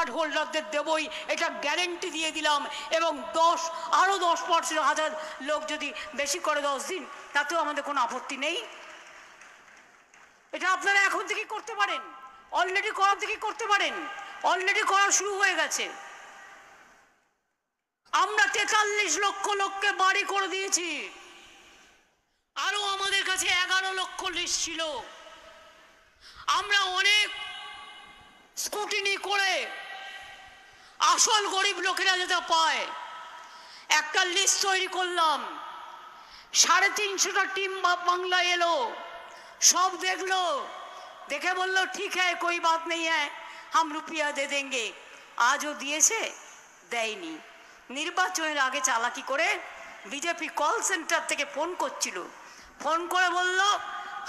Card হোল্ডারদের দেবই, এটা গ্যারেন্টি দিয়ে দিলাম। এবং আরও 10,000 লোক যদি বেশি করে 10 দিন, তাতেও আমাদের কোনো আপত্তি নেই। এটা আপনারা এখন থেকে করতে পারেন, অলরেডি করা থেকে করতে পারেন, অলরেডি করা শুরু হয়ে গেছে। আমরা 43 লক্ষ লোককে বাড়ি করে দিয়েছি, আরো আমাদের কাছে 11 লক্ষ লিস্ট ছিল। আমরা অনেক স্কুটিনি করে আসল গরিব লোকেরা যেটা পায় একটা লিস্ট তৈরি করলাম। 350টা টিম বাংলায় এলো, সব দেখলো, দেখে বললো ঠিক হ্যাঁ कोई बात नहीं है, हम रुपया दे देंगे। আজও দিয়েছে? দেয়নি। নির্বাচনের আগে চালাকি করে বিজেপি কল সেন্টার থেকে ফোন করছিল, ফোন করে বলল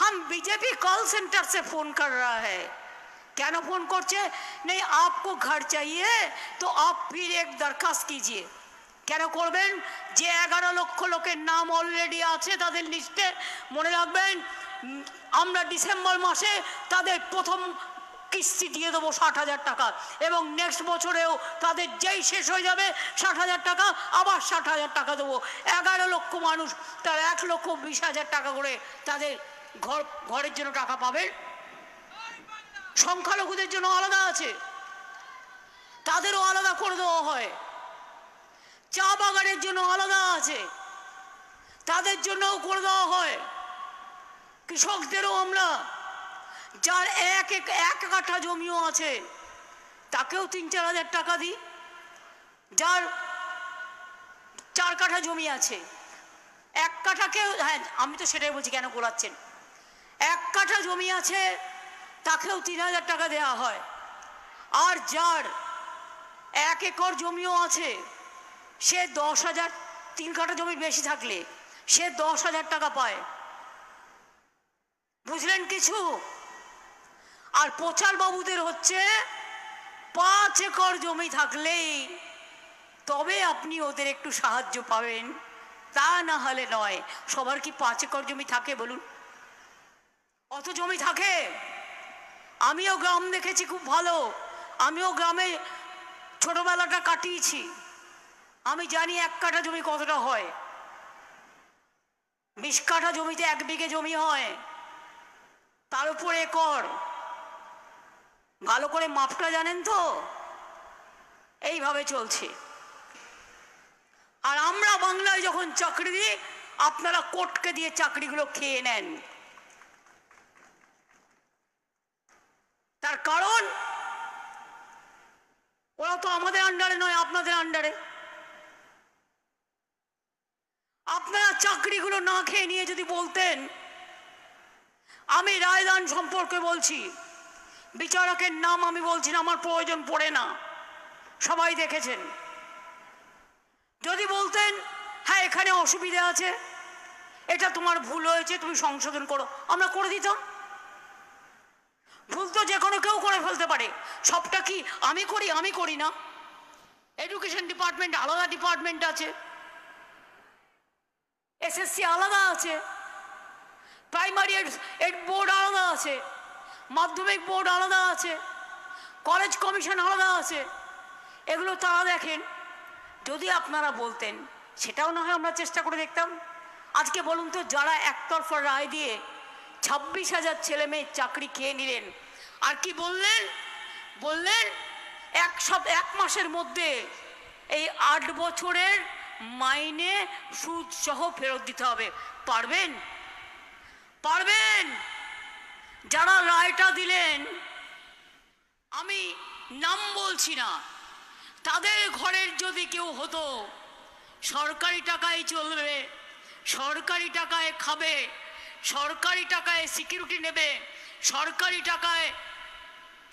हम बीजेपी कॉल सेंटर से फोन कर रहा है। কেন ফোন করছে? नहीं आपको घर चाहिए तो आप फिर एक दरखास्त कीजिए। কেন করবেন? যে 11 লক্ষ লোকের নাম অলরেডি আছে তাদের লিস্টে, মনে রাখবেন আমরা ডিসেম্বর মাসে তাদের প্রথম কিস্তি দিয়ে দেবো 60,000 টাকা, এবং নেক্সট বছরেও তাদের যেই শেষ হয়ে যাবে 60,000 টাকা, আবার 60,000 টাকা দেবো। 11 লক্ষ মানুষ, তার 1,20,000 টাকা করে তাদের ঘরের জন্য টাকা পাবেন। সংখ্যালঘুদের জন্য আলাদা আছে, তাদেরও আলাদা করে দেওয়া হয়। চা বাগানের জন্য আলাদা আছে, তাদের জন্যও করে দেওয়া হয়। কৃষকদেরও আমরা, যার এক কাঠা জমিও আছে তাকেও 3-4 হাজার টাকা দিই। যার 4 কাঠা জমি আছে, 1 কাঠাকেও, হ্যাঁ আমি তো সেটাই বলছি, কেন গোলাচ্ছেন? 1 কাঠা জমি আছে তাকেও 3,000 টাকা দেওয়া হয়। আর যার 1 একর জমিও আছে সে 10,000, 3 কাঠা জমি বেশি থাকলে সে 10,000 টাকা পায়। বুঝলেন কিছু? আর প্রচার বাবুদের হচ্ছে 5 একর জমি থাকলেই তবে আপনি ওদের একটু সাহায্য পাবেন, তা না হলে নয়। সবার কি 5 একর জমি থাকে বলুন? অত জমি থাকে? আমিও গ্রাম দেখেছি খুব ভালো, আমিও গ্রামে ছোটবেলাটা কাটিয়েছি। আমি জানি 1 কাঠা জমি কতটা হয়। 20 কাঠা জমিতে 1 বিঘে জমি হয়, তার উপর একর। ভালো করে মাপটা জানেন তো? এইভাবে চলছে। আর আমরা বাংলায় যখন চাকরি দিই, আপনারা কোর্টকে দিয়ে চাকরিগুলো খেয়ে নেন। তার কারণ ওরা তো আমাদের আন্ডারে নয়, আপনাদের আন্ডারে। আপনারা চাকরিগুলো না খেয়ে নিয়ে যদি বলতেন, আমি রায়দান সম্পর্কে বলছি, বিচারকের নাম আমি বলছি না, আমার প্রয়োজন পড়ে না, সবাই দেখেছেন। যদি বলতেন হ্যাঁ এখানে অসুবিধা আছে, এটা তোমার ভুল হয়েছে, তুমি সংশোধন করো, আমরা করে দিতাম। ভুল তো যে কোনো কেউ করে ফেলতে পারে, সবটা কি আমি করি? আমি করি না। এডুকেশন ডিপার্টমেন্ট আলাদা ডিপার্টমেন্ট আছে, এসএসসি আলাদা আছে, প্রাইমারি এড বোর্ড আলাদা আছে, মাধ্যমিক বোর্ড আলাদা আছে, কলেজ কমিশন আলাদা আছে। এগুলো তারা দেখেন। যদি আপনারা বলতেন, সেটাও না হয় আমরা চেষ্টা করে দেখতাম। আজকে বলুন তো, যারা একতরফা রায় দিয়ে 26,000 ছেলে মেয়ের চাকরি খেয়ে নিলেন, আর কি বললেন? বললেন 1 মাসের মধ্যে এই 8 বছরের মাইনে সুদ সহ ফেরত দিতে হবে। পারবেন? পারবেন? যারা রায়টা দিলেন, আমি নাম বলছি না, তাদের ঘরের যদি কেউ হতো, সরকারি টাকায় চলবে, সরকারি টাকায় খাবে, সরকারি টাকায় সিকিউরিটি নেবে, সরকারি টাকায়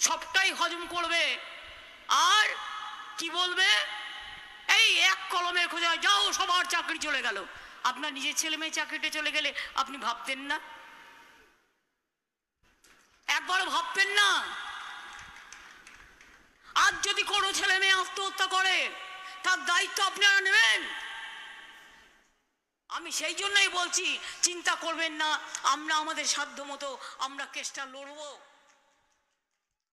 সবটাই হজম করবে, আর কি বলবে? এই 1 কলমের খোঁজা যাও, সবার চাকরি চলে গেল। আপনার নিজের ছেলে মেয়ে চাকরিটা চলে গেলে আপনি ভাবতেন না? একবারও ভাবতেন না? আজ যদি কোনো ছেলে মেয়ে আত্মহত্যা করে, তার দায়িত্ব আপনারা নেবেন? আমি সেই জন্যই বলছি, চিন্তা করবেন না, আমরা আমাদের সাধ্য মতো আমরা কেসটা লড়বো।